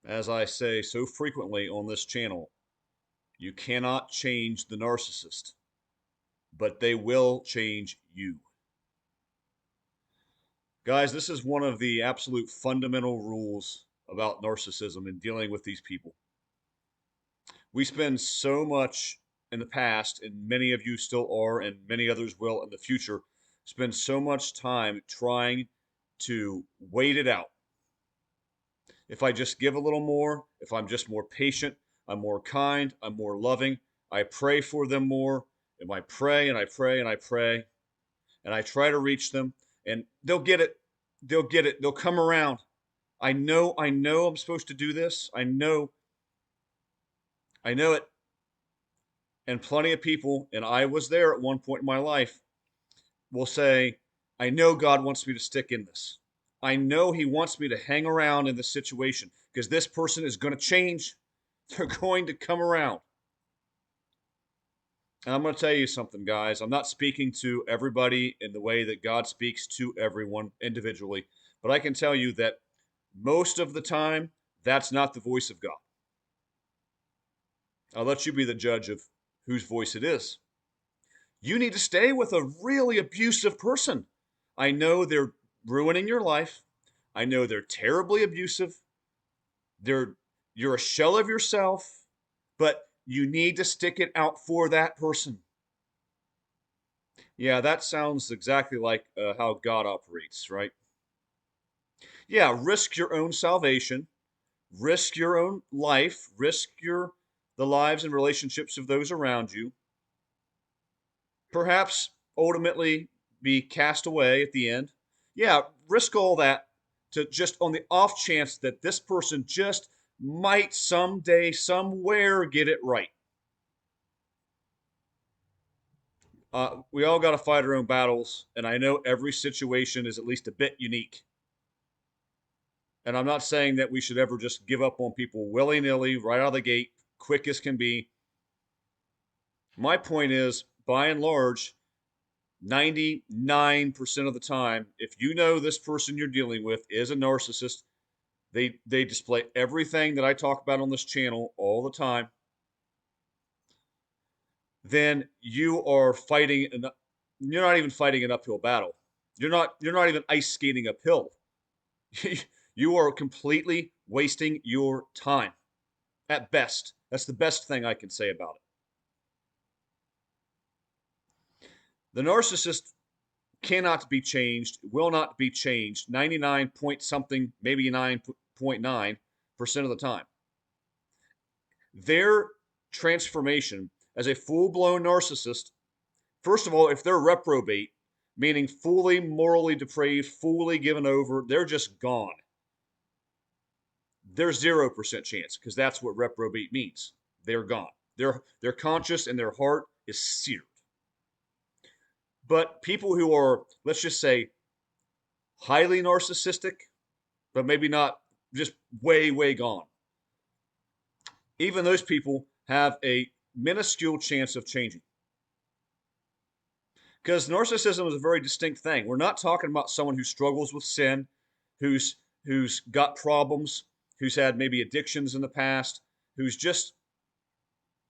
As I say so frequently on this channel, you cannot change the narcissist, but they will change you. Guys, this is one of the absolute fundamental rules about narcissism and dealing with these people. We spend so much in the past, and many of you still are, and many others will in the future, spend so much time trying to wait it out. If I just give a little more, if I'm just more patient, I'm more kind, I'm more loving, I pray for them more, and I pray and I pray and I pray, and I try to reach them, and they'll get it. They'll get it. They'll come around. I know I'm supposed to do this. I know it. And plenty of people, and I was there at one point in my life, will say, I know God wants me to stick in this. I know He wants me to hang around in this situation because this person is going to change. They're going to come around. And I'm going to tell you something, guys. I'm not speaking to everybody in the way that God speaks to everyone individually, but I can tell you that most of the time, that's not the voice of God. I'll let you be the judge of whose voice it is. You need to stay with a really abusive person. I know they're ruining your life. I know they're terribly abusive. They're you're a shell of yourself, but you need to stick it out for that person. Yeah, that sounds exactly like how God operates, right? Yeah, risk your own salvation, risk your own life, risk the lives and relationships of those around you. Perhaps ultimately be cast away at the end. Yeah, risk all that to just on the off chance that this person just might someday, somewhere get it right. We all got to fight our own battles, and I know every situation is at least a bit unique. And I'm not saying that we should ever just give up on people willy nilly right out of the gate, quick as can be. My point is, by and large, 99% of the time, if you know this person you're dealing with is a narcissist, they display everything that I talk about on this channel all the time, then you're not even fighting an uphill battle. You're not even ice skating uphill. You are completely wasting your time at best. That's the best thing I can say about it. The narcissist cannot be changed, will not be changed 99 point something, maybe 9.9% of the time. Their transformation as a full blown narcissist, first of all, if they're reprobate, meaning fully morally depraved, fully given over, they're just gone. There's 0% chance because that's what reprobate means. They're gone. Their conscience and their heart is seared. But people who are, let's just say, highly narcissistic, but maybe not just way, way gone, even those people have a minuscule chance of changing. Because narcissism is a very distinct thing. We're not talking about someone who struggles with sin, who's who's got problems, who's had maybe addictions in the past, who's just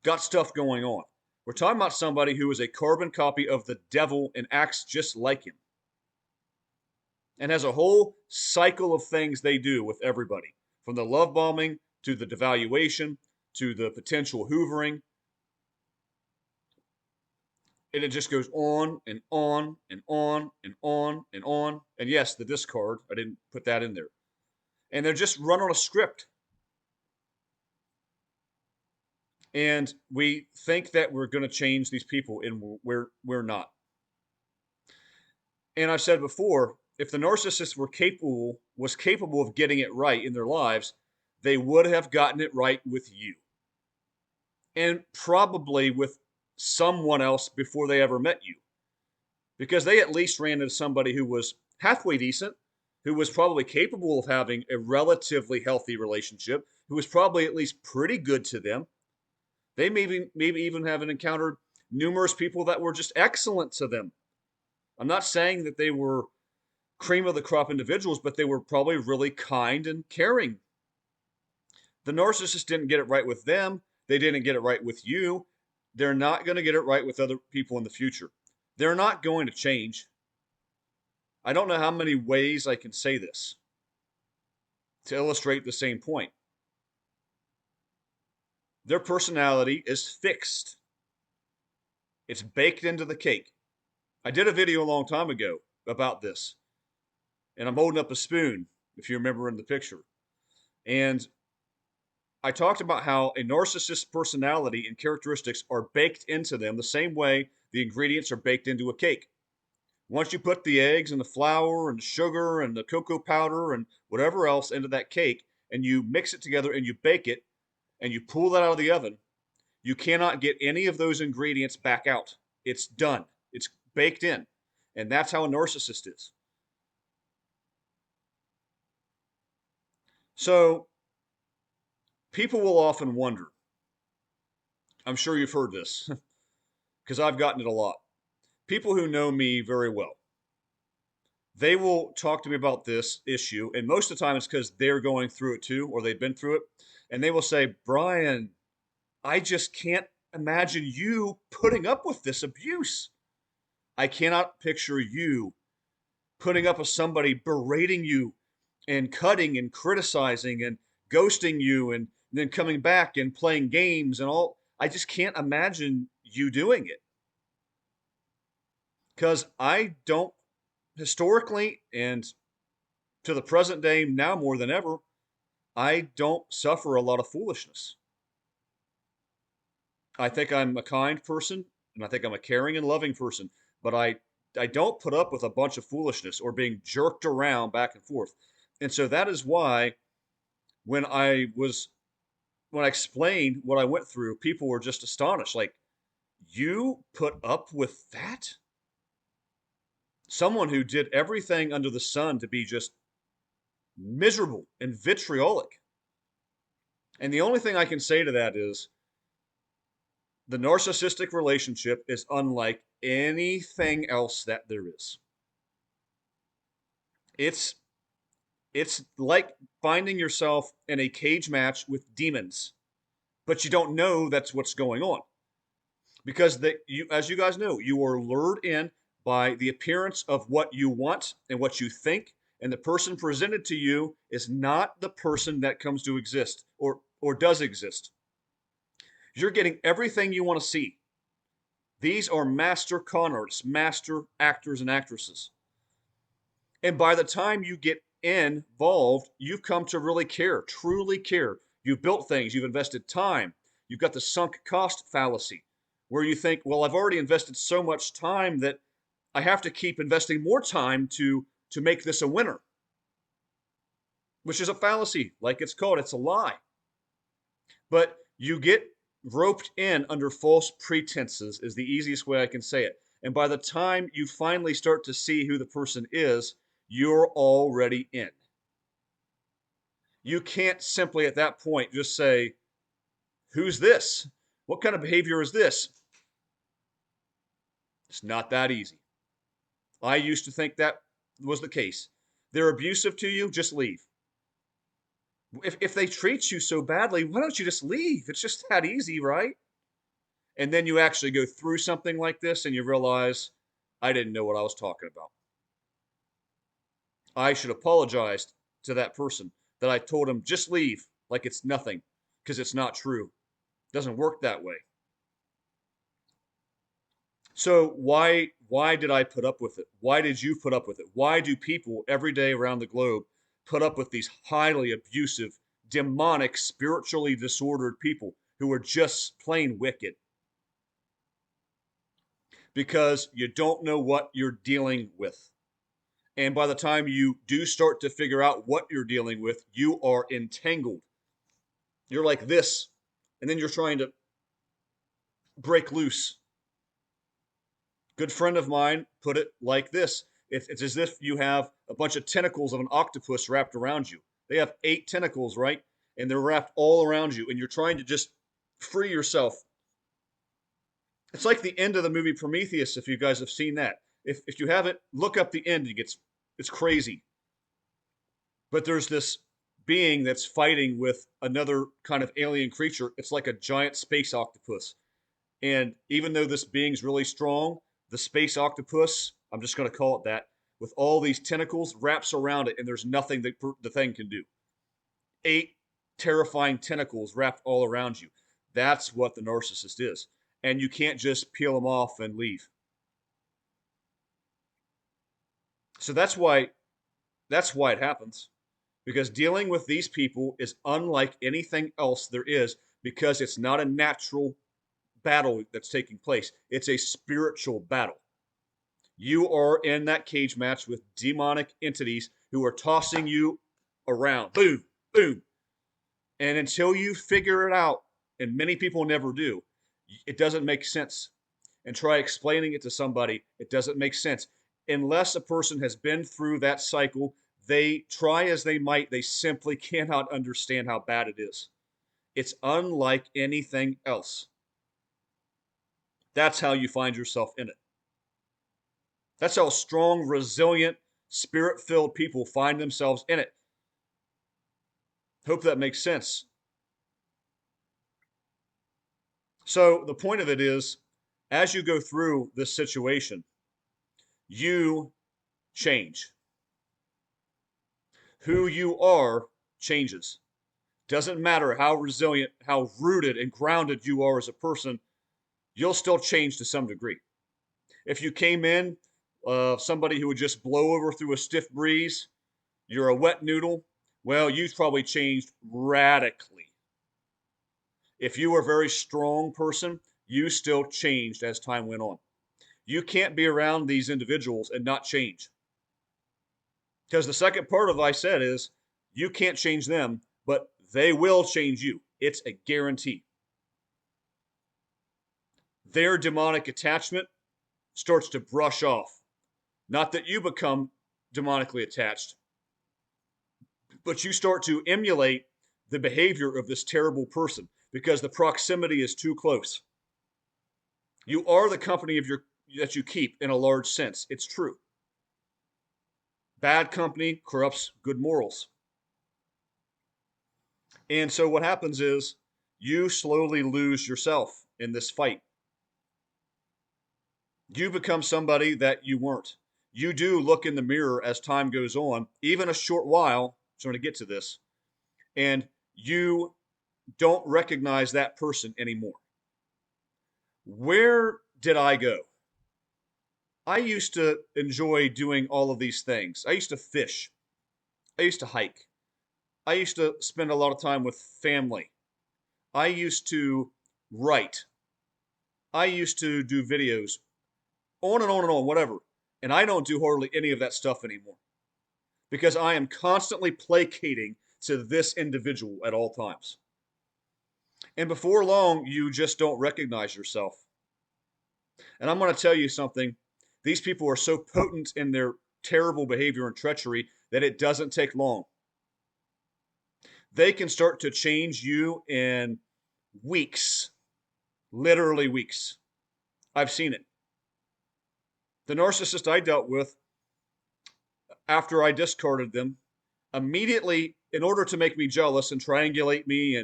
got stuff going on. We're talking about somebody who is a carbon copy of the devil and acts just like him and has a whole cycle of things they do with everybody, from the love bombing to the devaluation to the potential hoovering. And it just goes on and on and on and on and on. And yes, the discard, I didn't put that in there. And they're just run on a script. And we think that we're going to change these people, and we're not. And I've said before, if the narcissist was capable of getting it right in their lives, they would have gotten it right with you. And probably with someone else before they ever met you. Because they at least ran into somebody who was halfway decent, who was probably capable of having a relatively healthy relationship, who was probably at least pretty good to them. They maybe even haven't encountered numerous people that were just excellent to them. I'm not saying that they were cream of the crop individuals, but they were probably really kind and caring. The narcissist didn't get it right with them. They didn't get it right with you. They're not going to get it right with other people in the future. They're not going to change. I don't know how many ways I can say this to illustrate the same point. Their personality is fixed. It's baked into the cake. I did a video a long time ago about this, and I'm holding up a spoon, if you remember in the picture. And I talked about how a narcissist's personality and characteristics are baked into them the same way the ingredients are baked into a cake. Once you put the eggs and the flour and the sugar and the cocoa powder and whatever else into that cake, and you mix it together and you bake it, and you pull that out of the oven, you cannot get any of those ingredients back out. It's done. It's baked in. And that's how a narcissist is. So people will often wonder, I'm sure you've heard this, because I've gotten it a lot. People who know me very well, they will talk to me about this issue, and most of the time it's because they're going through it too, or they've been through it, and they will say, Brian, I just can't imagine you putting up with this abuse. I cannot picture you putting up with somebody berating you and cutting and criticizing and ghosting you and then coming back and playing games and all. I just can't imagine you doing it because I don't historically and to the present day now more than ever, I don't suffer a lot of foolishness. I think I'm a kind person and I think I'm a caring and loving person, but I don't put up with a bunch of foolishness or being jerked around back and forth. And so that is why when I was when I explained what I went through, people were just astonished. Like, you put up with that? Someone who did everything under the sun to be just miserable and vitriolic. And the only thing I can say to that is the narcissistic relationship is unlike anything else that there is. It's it's like finding yourself in a cage match with demons, but you don't know that's what's going on. Because as you guys know, you are lured in by the appearance of what you want and what you think, and the person presented to you is not the person that comes to exist or does exist. You're getting everything you want to see. These are master con artists, master actors and actresses. And by the time you get involved, you've come to really care, truly care. You've built things, you've invested time. You've got the sunk cost fallacy, where you think, well, I've already invested so much time that I have to keep investing more time to make this a winner, which is a fallacy, like it's called. It's a lie. But you get roped in under false pretenses, is the easiest way I can say it. And by the time you finally start to see who the person is, you're already in. You can't simply at that point just say, who's this? What kind of behavior is this? It's not that easy. I used to think that was the case. They're abusive to you, just leave. If they treat you so badly, why don't you just leave? It's just that easy, right? And then you actually go through something like this and you realize, I didn't know what I was talking about. I should apologize to that person that I told him just leave like it's nothing, because it's not true. It doesn't work that way. So why did I put up with it? Why did you put up with it? Why do people every day around the globe put up with these highly abusive, demonic, spiritually disordered people who are just plain wicked? Because you don't know what you're dealing with. And by the time you do start to figure out what you're dealing with, you are entangled. You're like this, and then you're trying to break loose. Good friend of mine put it like this. It's as if you have a bunch of tentacles of an octopus wrapped around you. They have 8 tentacles, right? And they're wrapped all around you, and you're trying to just free yourself. It's like the end of the movie Prometheus, if you guys have seen that. If you haven't, look up the ending. It's crazy. But there's this being that's fighting with another kind of alien creature. It's like a giant space octopus. And even though this being's really strong, the space octopus, I'm just going to call it that, with all these tentacles wraps around it, and there's nothing that the thing can do. 8 terrifying tentacles wrapped all around you. That's what the narcissist is. And you can't just peel them off and leave. So that's why it happens. Because dealing with these people is unlike anything else there is, because it's not a natural battle that's taking place. It's a spiritual battle. You are in that cage match with demonic entities who are tossing you around. Boom, boom. And until you figure it out, and many people never do, it doesn't make sense. And try explaining it to somebody, it doesn't make sense. Unless a person has been through that cycle, they try as they might, they simply cannot understand how bad it is. It's unlike anything else. That's how you find yourself in it. That's how strong, resilient, spirit filled people find themselves in it. Hope that makes sense. So, the point of it is, as you go through this situation, you change. Who you are changes. Doesn't matter how resilient, how rooted and grounded you are as a person, you'll still change to some degree. If you came in somebody who would just blow over through a stiff breeze, you're a wet noodle, well, you've probably changed radically. If you were a very strong person, you still changed as time went on. You can't be around these individuals and not change. Because the second part of what I said is you can't change them, but they will change you. It's a guarantee. Their demonic attachment starts to brush off. Not that you become demonically attached, but you start to emulate the behavior of this terrible person because the proximity is too close. You are the company that you keep in a large sense. It's true. Bad company corrupts good morals. And so what happens is you slowly lose yourself in this fight. You become somebody that you weren't. You do look in the mirror as time goes on, even a short while, so I'm going to get to this, and you don't recognize that person anymore. Where did I go? I used to enjoy doing all of these things. I used to fish. I used to hike. I used to spend a lot of time with family. I used to write. I used to do videos, on and on and on, whatever. And I don't do hardly any of that stuff anymore because I am constantly placating to this individual at all times. And before long, you just don't recognize yourself. And I'm going to tell you something. These people are so potent in their terrible behavior and treachery that it doesn't take long. They can start to change you in weeks, literally weeks. I've seen it. The narcissist I dealt with, after I discarded them, immediately, in order to make me jealous and triangulate me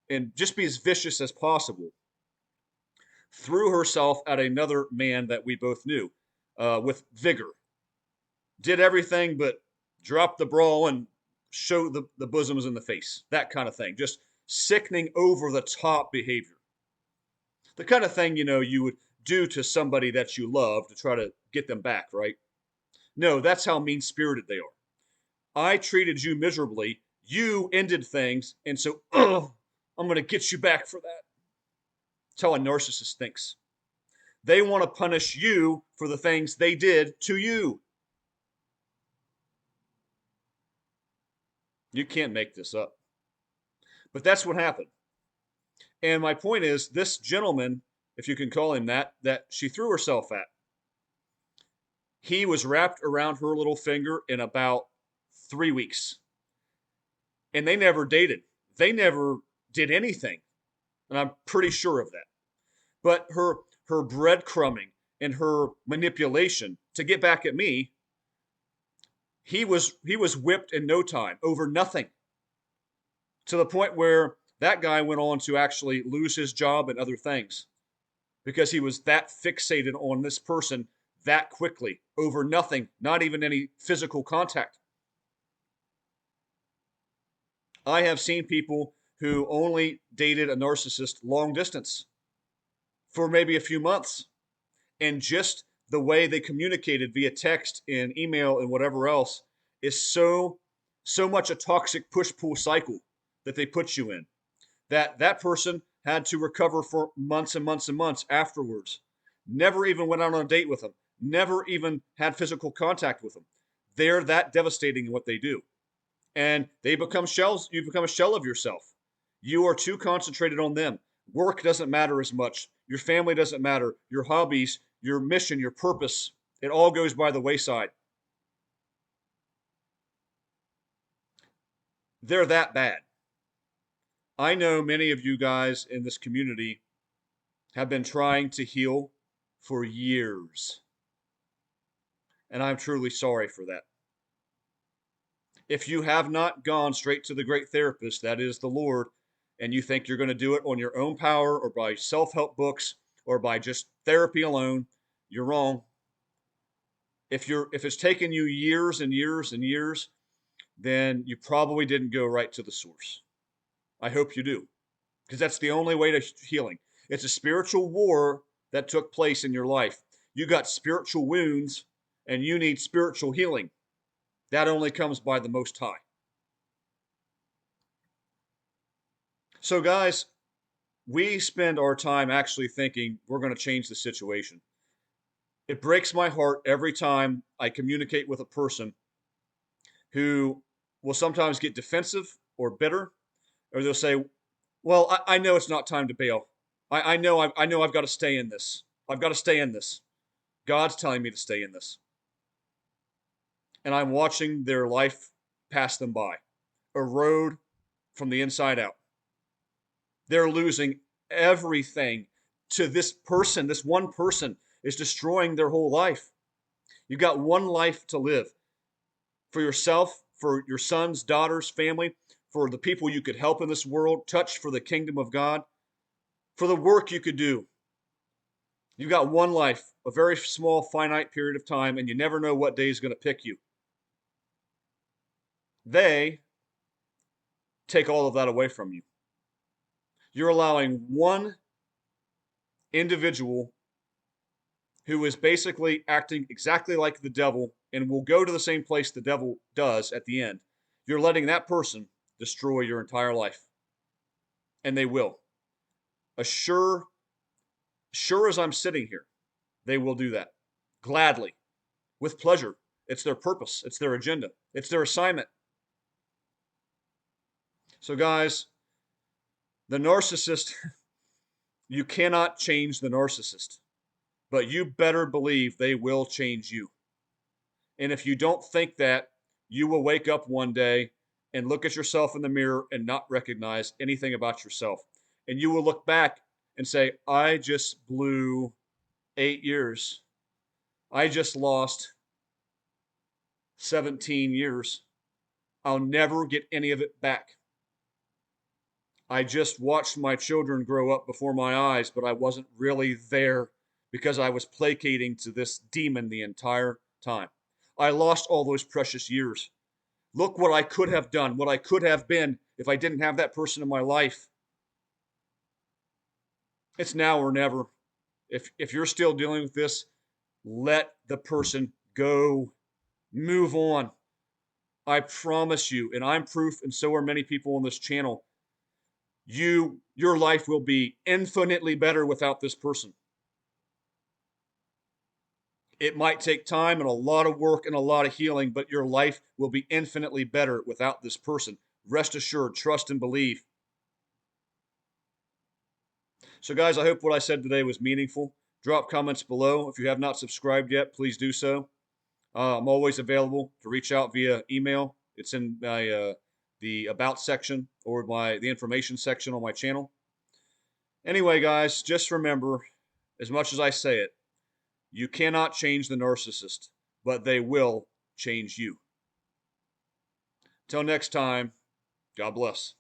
and just be as vicious as possible, threw herself at another man that we both knew with vigor. Did everything but drop the bra and show the bosoms in the face. That kind of thing. Just sickening, over the top behavior. The kind of thing, you would do to somebody that you love to try to get them back, right? No, that's how mean spirited they are. I treated you miserably. You ended things. And so, I'm going to get you back for that. That's how a narcissist thinks. They want to punish you for the things they did to you. You can't make this up. But that's what happened. And my point is, this gentleman, if you can call him that she threw herself at, he was wrapped around her little finger in about 3 weeks. And they never dated. They never did anything. And I'm pretty sure of that. But her breadcrumbing and her manipulation to get back at me, he was whipped in no time over nothing. to the point where that guy went on to actually lose his job and other things because he was that fixated on this person that quickly over nothing, not even any physical contact. I have seen people who only dated a narcissist long distance for maybe a few months, and just the way they communicated via text and email and whatever else is so much a toxic push pull cycle that they put you in, that that person had to recover for months and months and months afterwards. Never even went out on a date with them, never even had physical contact with them. They're that devastating in what they do. And they become shells. You become a shell of yourself. You are too concentrated on them. Work doesn't matter as much. Your family doesn't matter. Your hobbies, your mission, your purpose, it all goes by the wayside. They're that bad. I know many of you guys in this community have been trying to heal for years, and I'm truly sorry for that. If you have not gone straight to the great therapist, that is the Lord, and you think you're going to do it on your own power or by self help books or by just therapy alone, you're wrong. If it's taken you years and years and years, then you probably didn't go right to the source. I hope you do, because that's the only way to healing. It's a spiritual war that took place in your life. You got spiritual wounds and you need spiritual healing. That only comes by the Most High. So, guys, we spend our time actually thinking we're going to change the situation. It breaks my heart every time I communicate with a person who will sometimes get defensive or bitter, or they'll say, "Well, I know it's not time to bail. I know I've got to stay in this. I've got to stay in this. God's telling me to stay in this." And I'm watching their life pass them by, erode from the inside out. They're losing everything to this person. This one person is destroying their whole life. You've got one life to live for yourself, for your sons, daughters, family, for the people you could help in this world, touch for the kingdom of God, for the work you could do. You've got one life, a very small, finite period of time, and you never know what day is going to pick you. They take all of that away from you. You're allowing one individual who is basically acting exactly like the devil and will go to the same place the devil does at the end. You're letting that person destroy your entire life. And they will. Sure as I'm sitting here, they will do that. Gladly. With pleasure. It's their purpose. It's their agenda. It's their assignment. So, guys, the narcissist, you cannot change the narcissist, but you better believe they will change you. And if you don't think that, you will wake up one day and look at yourself in the mirror and not recognize anything about yourself. And you will look back and say, I just blew 8 years. I just lost 17 years. I'll never get any of it back. I just watched my children grow up before my eyes, but I wasn't really there because I was placating to this demon the entire time. I lost all those precious years. Look what I could have done, what I could have been if I didn't have that person in my life. It's now or never. If you're still dealing with this, let the person go. Move on. I promise you, and I'm proof, and so are many people on this channel, your life will be infinitely better without this person. It might take time and a lot of work and a lot of healing, but your life will be infinitely better without this person. Rest assured, trust and believe. So, guys, I hope what I said today was meaningful. Drop comments below. If you have not subscribed yet, please do so. I'm always available to reach out via email. It's in my the about section or the information section on my channel. Anyway, guys, just remember, as much as I say it, you cannot change the narcissist, but they will change you. Till next time, God bless.